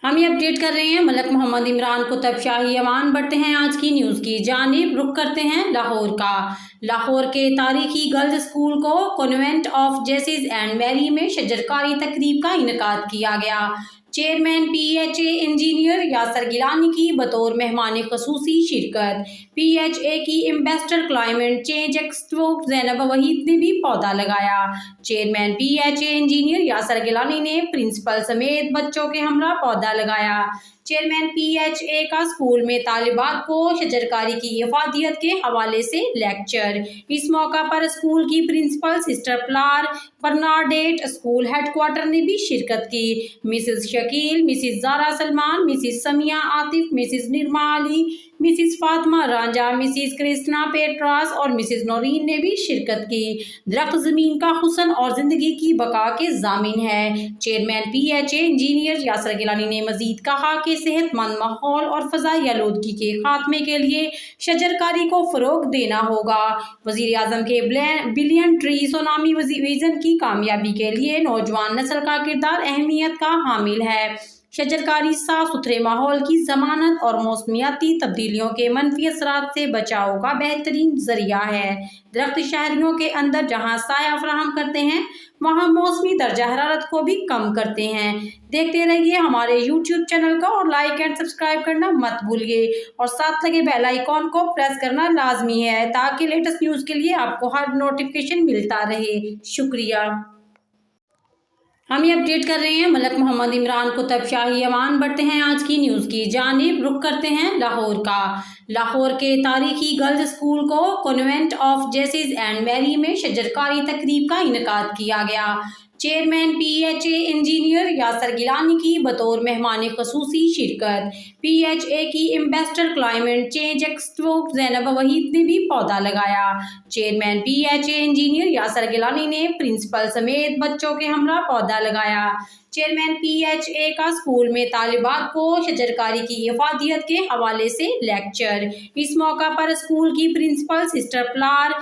हम ये अपडेट कर रहे हैं मलक मोहम्मद इमरान कुतुब शाही अमान। बढ़ते हैं आज की न्यूज़ की जानिब। रुख करते हैं लाहौर का। लाहौर के तारीखी गर्ल्स स्कूल को convent of Jesus and Mary में शजरकारी तकरीब का इनेकाद किया गया। Chairman PHA engineer Yasir Gilani की बतौर मेहमान खसूसी शिरकत। PHA की ambassador climate change expo Zainab Waheed ने भी पौधा लगाया। Chairman PHA engineer Yasir Gilani ने प्रिंसिपल समेत बच्चों के हमरा पौधा लगाया। चेयरमैन PHA का स्कूल में तालिबात को शजरकारी की इफादियत के हवाले से लेक्चर। इस मौका पर स्कूल की प्रिंसिपल सिस्टर प्लार बर्नाडेट, स्कूल हेडक्वार्टर ने भी शिरकत की। Mrs Shakeel, Mrs Zaara Salman, Mrs Samiya Atif, Mrs Nirma Ali, Mrs Fatima Ranjha, Mrs क्रिस्tina Petras और मिसिज नौरीन ने भी शिरकत की। दरख्त ज़मीन का हुस्न और ज़िंदगी की बका के ज़ामिन है। Chairman PHA engineer Yasir Gilani ने मज़ीद कहा कि सेहतमंद माहौल और फ़ज़ाई आलूदगी के खात्मे के लिए शजरकारी को फ़रोग़ देना होगा। वज़ीर आज़म के बिलियन ट्री सोनामी विज़न की कामयाबी के लिए नौजवान नस्ल का किरदार अहमियत का हामिल है। शजरकारी साफ सुथरे माहौल की ज़मानत और मौसमियाती तब्दीलियों के मनफी असरात से बचाव का बेहतरीन ज़रिया है। दरख्त शहरियों के अंदर जहाँ साया फराहम करते हैं, वहाँ मौसमी दर्जा हरारत को भी कम करते हैं। देखते रहिए हमारे YouTube चैनल का और लाइक एंड सब्सक्राइब करना मत भूलिए और साथ लगे बेल आइकॉन को प्रेस करना लाजमी है ताकि लेटेस्ट न्यूज़ के लिए आपको हर नोटिफिकेशन मिलता रहे। शुक्रिया। हम ये अपडेट कर रहे हैं मलक मोहम्मद इमरान कुतुब शाही अमान। बढ़ते हैं आज की न्यूज़ की जानिब। रुख करते हैं लाहौर का। लाहौर के तारीखी गर्ल्स स्कूल को convent of Jesus and Mary में शजरकारी तकरीब का इनेकाद किया गया। Chairman PHA engineer Yasir Gilani की बतौर मेहमान खसूसी शिरकत। PHA की ambassador climate change expo Zainab Waheed ने भी पौधा लगाया। Chairman PHA engineer Yasir Gilani ने प्रिंसिपल समेत बच्चों के हमरा पौधा लगाया। चेयरमैन PHA का स्कूल में तालिबात को शजरकारी की इफादियत के हवाले से लेक्चर। इस मौका पर स्कूल की प्रिंसिपल सिस्टर प्लार